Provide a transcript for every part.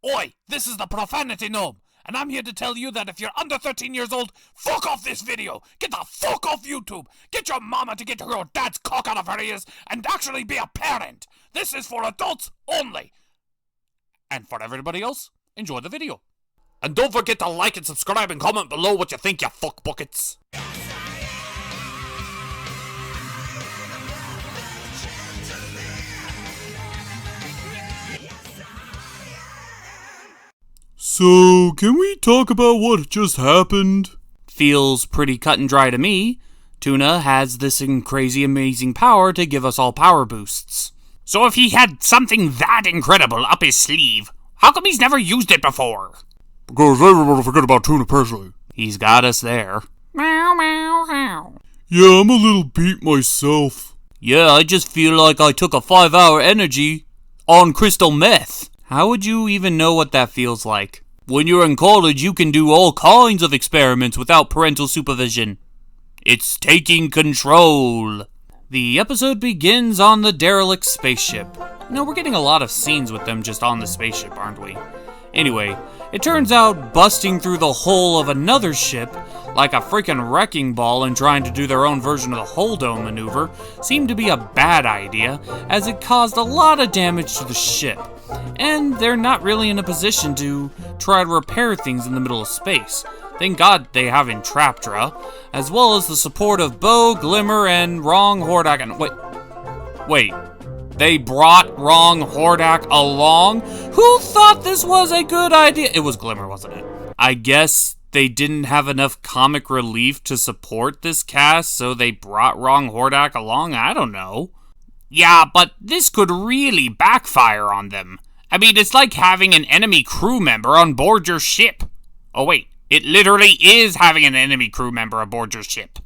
Oi, this is the Profanity Gnome, and I'm here to tell you that if you're under 13 years old, fuck off this video! Get the fuck off YouTube! Get your mama to get your dad's cock out of her ears and actually be a parent! This is for adults only! And for everybody else, enjoy the video. And don't forget to like and subscribe and comment below what you think, you fuck buckets! So, can we talk about what just happened? Feels pretty cut and dry to me. Tuna has this crazy amazing power to give us all power boosts. So if he had something that incredible up his sleeve, how come he's never used it before? Because everyone will forget about Tuna personally. He's got us there. Meow, meow, meow. Yeah, I'm a little beat myself. Yeah, I just feel like I took a 5-hour energy on crystal meth. How would you even know what that feels like? When you're in college, you can do all kinds of experiments without parental supervision. It's taking control. The episode begins on the derelict spaceship. No, we're getting a lot of scenes with them just on the spaceship, aren't we? Anyway, it turns out busting through the hull of another ship, like a freaking wrecking ball and trying to do their own version of the hull dome maneuver, seemed to be a bad idea, as it caused a lot of damage to the ship. And they're not really in a position to try to repair things in the middle of space. Thank God they have Entraptra, as well as the support of Bo, Glimmer, and Wrong Hordak. And wait, they brought Wrong Hordak along? Who thought this was a good idea? It was Glimmer, wasn't it? I guess they didn't have enough comic relief to support this cast, so they brought Wrong Hordak along? I don't know. Yeah, but this could really backfire on them. I mean, it's like having an enemy crew member on board your ship. Oh wait, it literally is having an enemy crew member aboard your ship.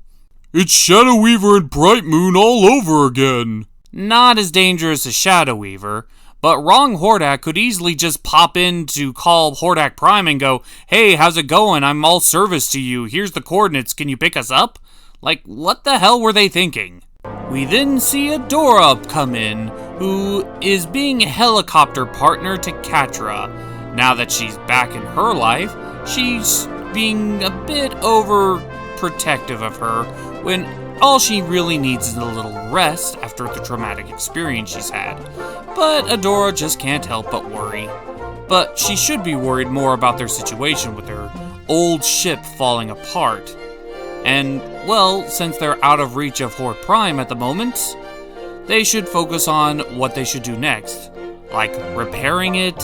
It's Shadow Weaver and Bright Moon all over again. Not as dangerous as Shadow Weaver, but Wrong Hordak could easily just pop in to call Horde Prime and go, "Hey, how's it going? I'm all service to you. Here's the coordinates. Can you pick us up?" Like, what the hell were they thinking? We then see Adora come in, who is being a helicopter partner to Catra. Now that she's back in her life, she's being a bit overprotective of her when all she really needs is a little rest after the traumatic experience she's had. But Adora just can't help but worry. But she should be worried more about their situation with their old ship falling apart. And, well, since they're out of reach of Horde Prime at the moment, they should focus on what they should do next. Like repairing it,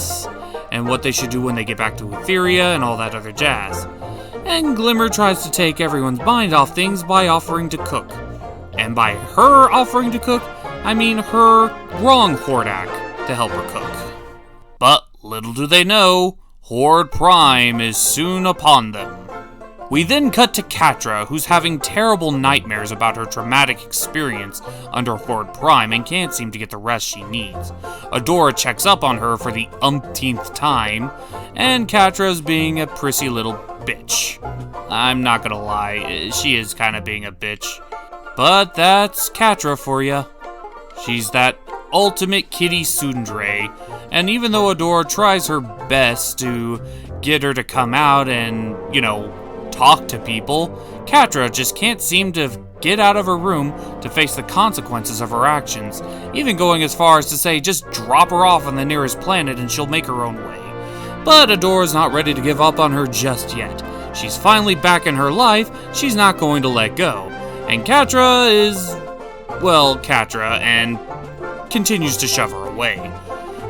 and what they should do when they get back to Etheria and all that other jazz. And Glimmer tries to take everyone's mind off things by offering to cook. And by her offering to cook, I mean her Wrong Hordak to help her cook. But little do they know, Horde Prime is soon upon them. We then cut to Catra, who's having terrible nightmares about her traumatic experience under Horde Prime and can't seem to get the rest she needs. Adora checks up on her for the umpteenth time, and Catra's being a prissy little bitch. I'm not gonna lie, she is kind of being a bitch. But that's Catra for ya. She's that ultimate kitty tsundere, and even though Adora tries her best to get her to come out and, talk to people, Catra just can't seem to get out of her room to face the consequences of her actions, even going as far as to say just drop her off on the nearest planet and she'll make her own way. But Adora's not ready to give up on her just yet. She's finally back in her life, she's not going to let go. And Catra is, Catra, and continues to shove her away.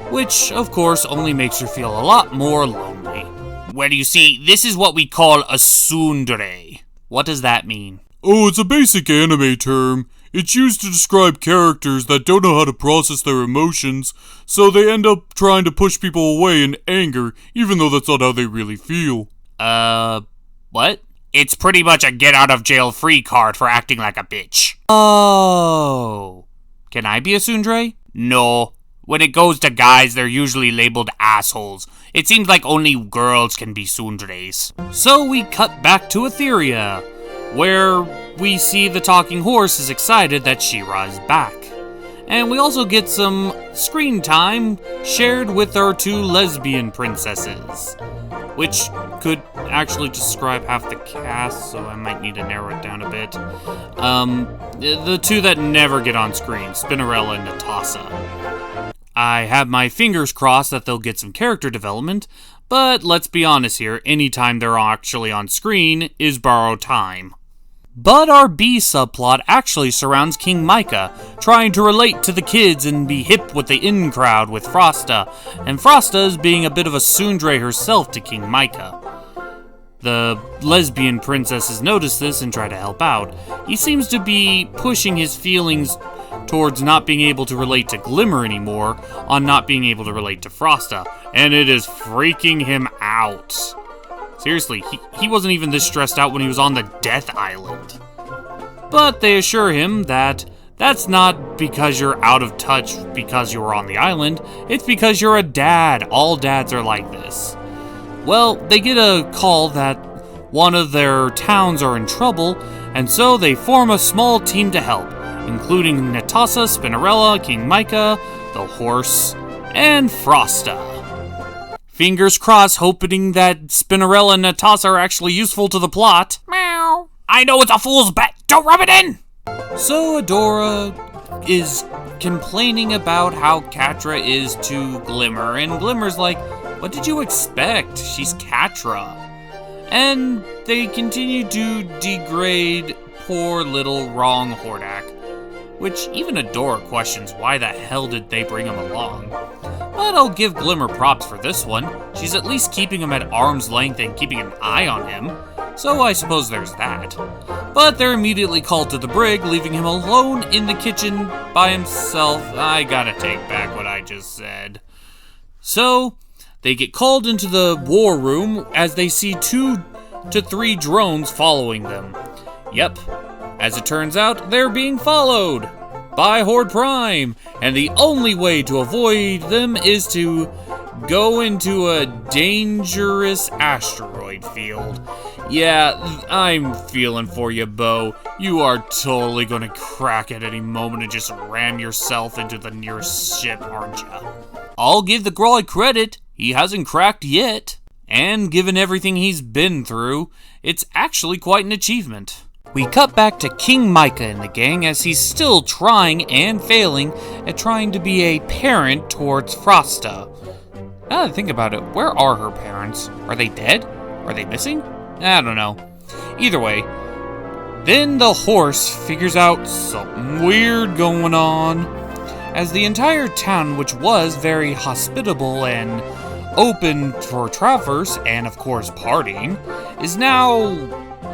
Which, of course, only makes her feel a lot more lonely. Well, you see, this is what we call a tsundere. What does that mean? Oh, it's a basic anime term. It's used to describe characters that don't know how to process their emotions, so they end up trying to push people away in anger, even though that's not how they really feel. What? It's pretty much a get-out-of-jail-free card for acting like a bitch. Oh. Can I be a tsundere? No. When it goes to guys, they're usually labeled assholes. It seems like only girls can be tsunderes. So we cut back to Etheria, where we see the talking horse is excited that She-Ra is back. And we also get some screen time shared with our two lesbian princesses, which could actually describe half the cast, so I might need to narrow it down a bit. The two that never get on screen, Spinnerella and Natasa. I have my fingers crossed that they'll get some character development, but let's be honest here, anytime they're actually on screen is borrowed time. But our B subplot actually surrounds King Micah, trying to relate to the kids and be hip with the in-crowd with Frosta, and Frosta is being a bit of a tsundere herself to King Micah. The lesbian princesses notice this and try to help out. He seems to be pushing his feelings towards not being able to relate to Glimmer anymore, on not being able to relate to Frosta, and it is freaking him out. Seriously, he wasn't even this stressed out when he was on the Death Island. But they assure him that that's not because you're out of touch because you were on the island, it's because you're a dad. All dads are like this. Well, they get a call that one of their towns are in trouble, and so they form a small team to help, including Natasa, Spinnerella, King Micah, the horse, and Frosta. Fingers crossed, hoping that Spinnerella and Natasa are actually useful to the plot. Meow. I know it's a fool's bet. Don't rub it in! So Adora is complaining about how Catra is to Glimmer, and Glimmer's like, what did you expect? She's Catra. And they continue to degrade poor little wrong Hordak, which even Adora questions why the hell did they bring him along. But I'll give Glimmer props for this one. She's at least keeping him at arm's length and keeping an eye on him, so I suppose there's that. But they're immediately called to the brig, leaving him alone in the kitchen by himself. I gotta take back what I just said. So, they get called into the war room as they see 2 to 3 drones following them. Yep, as it turns out, they're being followed by Horde Prime, and the only way to avoid them is to go into a dangerous asteroid field. Yeah, I'm feeling for you, Bo. You are totally gonna crack at any moment and just ram yourself into the nearest ship, aren't ya? I'll give the Groy credit, he hasn't cracked yet. And given everything he's been through, it's actually quite an achievement. We cut back to King Micah and the gang as he's still trying and failing at trying to be a parent towards Frosta. Now that I think about it, where are her parents? Are they dead? Are they missing? I don't know. Either way, then the horse figures out something weird going on, as the entire town, which was very hospitable and open for travelers and of course partying, is now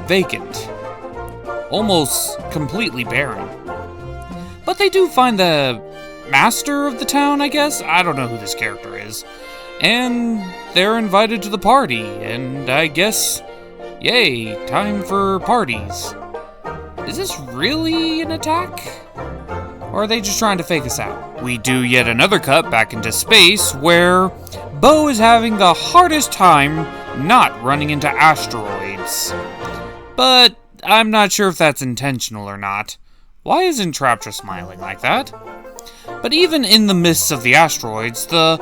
vacant. Almost completely barren. But they do find the master of the town, I guess? I don't know who this character is. And they're invited to the party, and I guess, yay, time for parties. Is this really an attack? Or are they just trying to fake us out? We do yet another cut back into space where Bo is having the hardest time not running into asteroids. But I'm not sure if that's intentional or not. Why isn't Traptra smiling like that? But even in the midst of the asteroids, the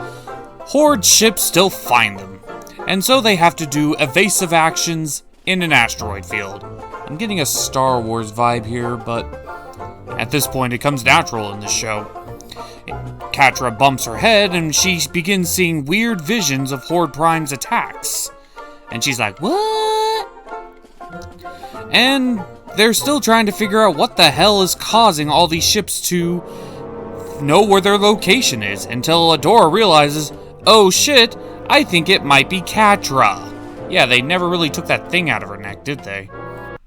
Horde ships still find them. And so they have to do evasive actions in an asteroid field. I'm getting a Star Wars vibe here, but at this point it comes natural in this show. Catra bumps her head and she begins seeing weird visions of Horde Prime's attacks. And she's like, what? And they're still trying to figure out what the hell is causing all these ships to know where their location is, until Adora realizes, oh shit, I think it might be Catra. Yeah, they never really took that thing out of her neck, did they?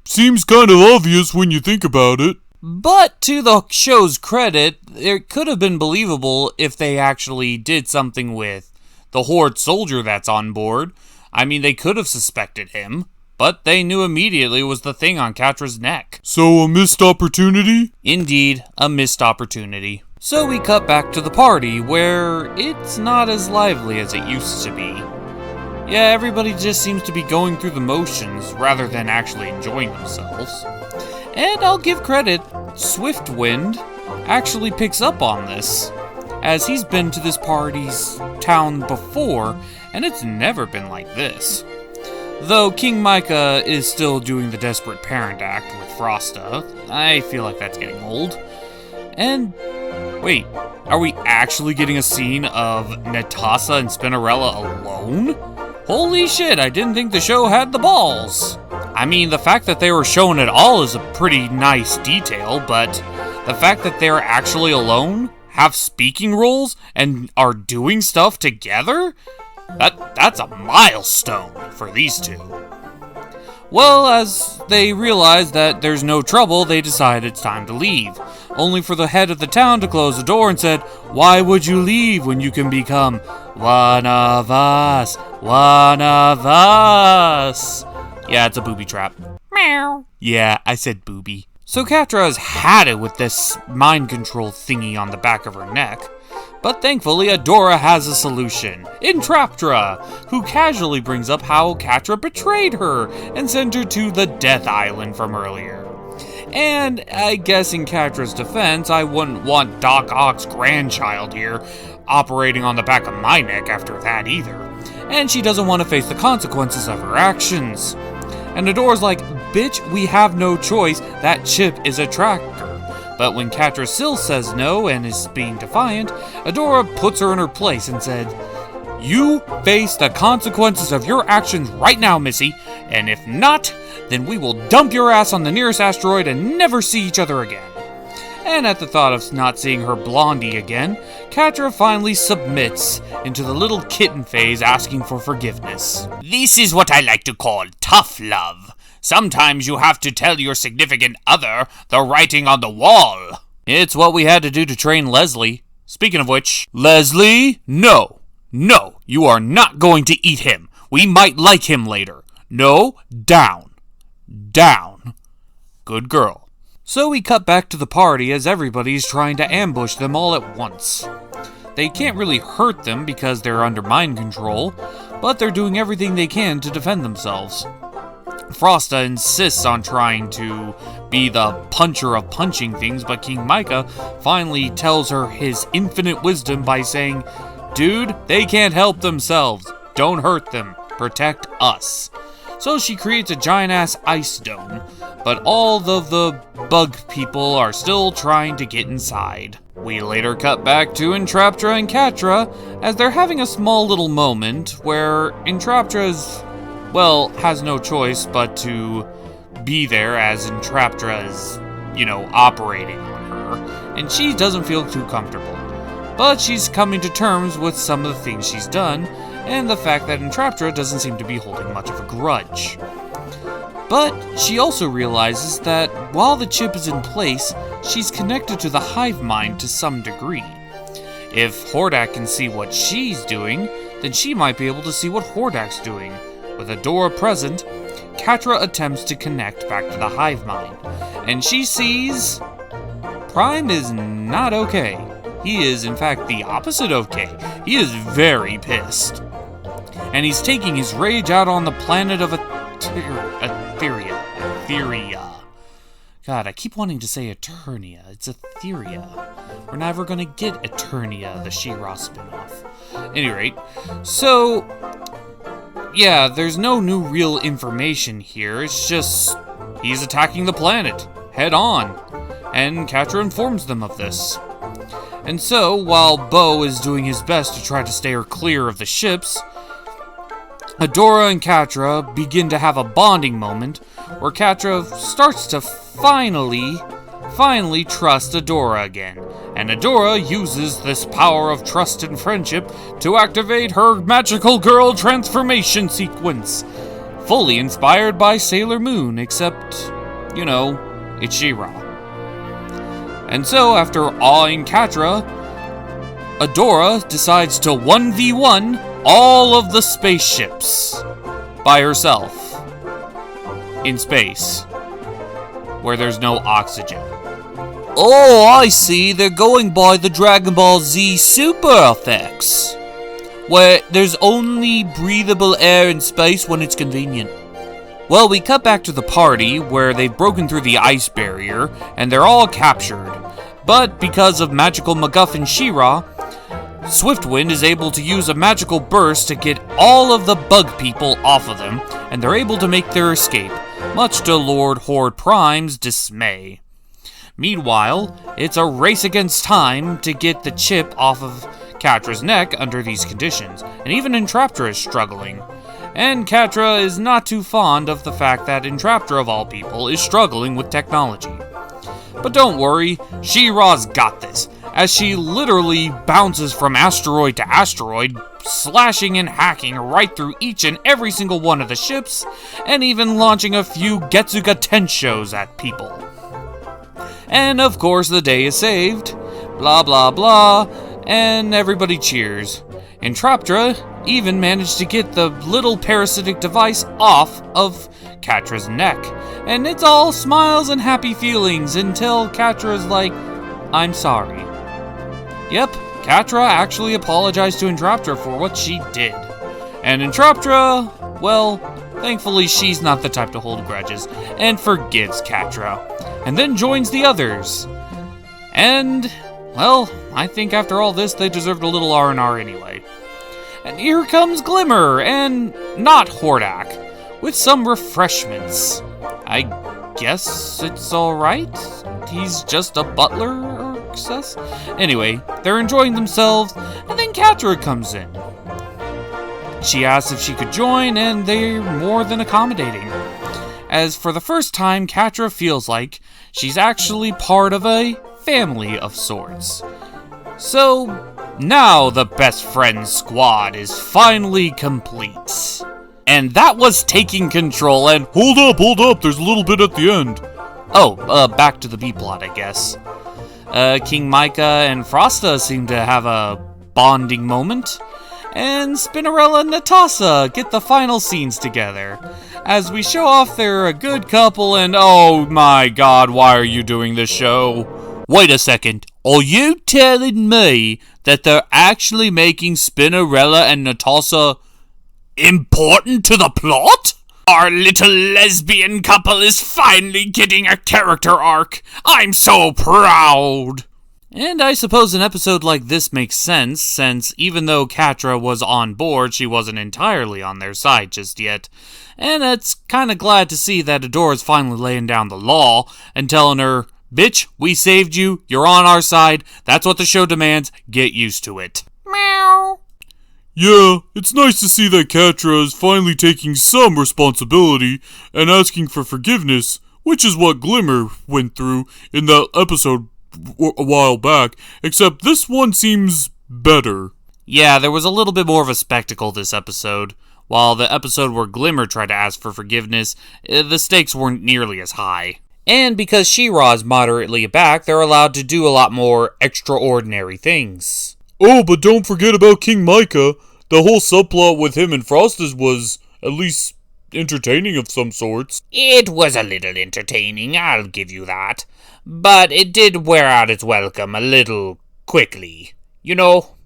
Seems kind of obvious when you think about it. But to the show's credit, it could have been believable if they actually did something with the Horde soldier that's on board. I mean, they could have suspected him, but they knew immediately it was the thing on Catra's neck. So a missed opportunity? Indeed, a missed opportunity. So we cut back to the party, where it's not as lively as it used to be. Yeah, everybody just seems to be going through the motions rather than actually enjoying themselves. And I'll give credit, Swiftwind actually picks up on this, as he's been to this party's town before, and it's never been like this. Though King Micah is still doing the desperate parent act with Frosta, I feel like that's getting old. And, wait, are we actually getting a scene of Natasha and Spinnerella alone? Holy shit, I didn't think the show had the balls. I mean, the fact that they were shown at all is a pretty nice detail, but the fact that they're actually alone, have speaking roles, and are doing stuff together? That's a milestone for these two. Well, as they realize that there's no trouble, they decide it's time to leave, only for the head of the town to close the door and said, "Why would you leave when you can become one of us? One of us." Yeah, it's a booby trap. Meow. Yeah, I said booby. So Catra has had it with this mind control thingy on the back of her neck. But thankfully, Adora has a solution, in Entraptra, who casually brings up how Catra betrayed her and sent her to the Death Island from earlier. And I guess in Catra's defense, I wouldn't want Doc Ock's grandchild here operating on the back of my neck after that either. And she doesn't want to face the consequences of her actions. And Adora's like, "Bitch, we have no choice, that chip is a tracker." But when Catra still says no and is being defiant, Adora puts her in her place and said, "You face the consequences of your actions right now, Missy, and if not, then we will dump your ass on the nearest asteroid and never see each other again." And at the thought of not seeing her blondie again, Catra finally submits into the little kitten phase, asking for forgiveness. "This is what I like to call tough love. Sometimes you have to tell your significant other the writing on the wall." It's what we had to do to train Leslie. Speaking of which, Leslie, no, you are not going to eat him. We might like him later. No, down. Good girl. So we cut back to the party as everybody's trying to ambush them all at once. They can't really hurt them because they're under mind control, but they're doing everything they can to defend themselves. Frosta insists on trying to be the puncher of punching things, but King Micah finally tells her his infinite wisdom by saying, "Dude, they can't help themselves. Don't hurt them. Protect us." So she creates a giant-ass ice dome, but all of the bug people are still trying to get inside. We later cut back to Entraptra and Catra as they're having a small little moment where Entraptra's has no choice but to be there as Entraptra is, operating on her, and she doesn't feel too comfortable. But she's coming to terms with some of the things she's done, and the fact that Entraptra doesn't seem to be holding much of a grudge. But she also realizes that while the chip is in place, she's connected to the hive mind to some degree. If Hordak can see what she's doing, then she might be able to see what Hordak's doing. With Adora present, Catra attempts to connect back to the hive mind, and she sees Prime is not okay. He is, in fact, the opposite of okay. He is very pissed. And he's taking his rage out on the planet of Etheria. God, I keep wanting to say Eternia. It's Etheria. We're never gonna get Eternia, the She-Ra spinoff. At any rate, so yeah, there's no new real information here. It's just he's attacking the planet head on, and Catra informs them of this. And so, while Bo is doing his best to try to steer clear of the ships, Adora and Catra begin to have a bonding moment where Catra starts to finally trust Adora again, and Adora uses this power of trust and friendship to activate her magical girl transformation sequence, fully inspired by Sailor Moon, except, it's She-Ra. And so, after awing Catra, Adora decides to 1v1 all of the spaceships by herself in space, where there's no oxygen. Oh, I see, they're going by the Dragon Ball Z super effects, where there's only breathable air in space when it's convenient. Well, we cut back to the party where they've broken through the ice barrier and they're all captured, But because of magical MacGuffin She-Ra, Swiftwind is able to use a magical burst to get all of the bug people off of them, and they're able to make their escape, much to Lord Horde Prime's dismay. Meanwhile, it's a race against time to get the chip off of Catra's neck under these conditions, and even Entraptra is struggling. And Catra is not too fond of the fact that Entraptra, of all people, is struggling with technology. But don't worry, She-Ra's got this, as she literally bounces from asteroid to asteroid, slashing and hacking right through each and every single one of the ships, and even launching a few Getsuga Tenshos at people. And of course the day is saved, blah blah blah, and everybody cheers. Entraptra even managed to get the little parasitic device off of Catra's neck, and it's all smiles and happy feelings until Catra's like, I'm sorry. Yep, Catra actually apologized to Entraptra for what she did. And Entraptra, well, thankfully she's not the type to hold grudges, and forgives Catra, and then joins the others. And, well, I think after all this, they deserved a little R&R anyway. And here comes Glimmer, and not Hordak, with some refreshments. I guess it's alright? He's just a butler or sus? Anyway, they're enjoying themselves, and then Catra comes in. She asks if she could join, and they're more than accommodating. As for the first time, Catra feels like she's actually part of a family of sorts. So, now the best friends squad is finally complete. And that was taking control and— Hold up, there's a little bit at the end. Oh, back to the B-plot, I guess. King Micah and Frosta seem to have a bonding moment. And Spinnerella and Natasa get the final scenes together, as we show off they're a good couple and oh my god, why are you doing this show? Wait a second, are you telling me that they're actually making Spinnerella and Natasa important to the plot? Our little lesbian couple is finally getting a character arc. I'm so proud! And I suppose an episode like this makes sense, since even though Catra was on board, she wasn't entirely on their side just yet. And it's kinda glad to see that Adora's finally laying down the law and telling her, bitch, we saved you, you're on our side, that's what the show demands, get used to it. Meow. Yeah, it's nice to see that Catra is finally taking some responsibility and asking for forgiveness, which is what Glimmer went through in that episode a while back, except this one seems better. Yeah, there was a little bit more of a spectacle this episode. While the episode where Glimmer tried to ask for forgiveness, the stakes weren't nearly as high. And because She-Ra is moderately back, they're allowed to do a lot more extraordinary things. Oh, but don't forget about King Micah. The whole subplot with him and Frostas was at least entertaining of some sorts. It was a little entertaining, I'll give you that. But it did wear out its welcome a little quickly. You know,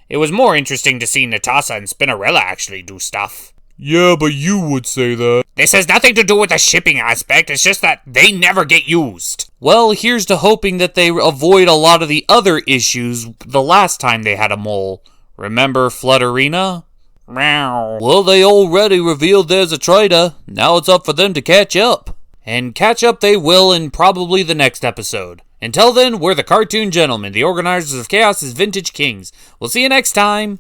it was more interesting to see Natasa and Spinnerella actually do stuff. Yeah, but you would say that. This has nothing to do with the shipping aspect, it's just that they never get used. Well, here's to hoping that they avoid a lot of the other issues the last time they had a mole. Remember Flutterina? Meow. Well, they already revealed there's a traitor. Now it's up for them to catch up. And catch up they will in probably the next episode. Until then, we're the Cartoon Gentlemen, the organizers of Chaos's Vintage Kings. We'll see you next time.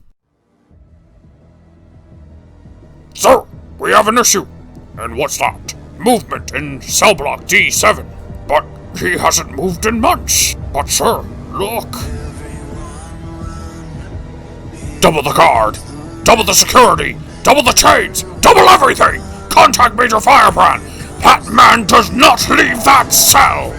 Sir, we have an issue. And what's that? Movement in cell block D7. But he hasn't moved in months. But sir, look. Double the guard. Double the security. Double the chains. Double everything. Contact Major Firebrand. That man does not leave that cell!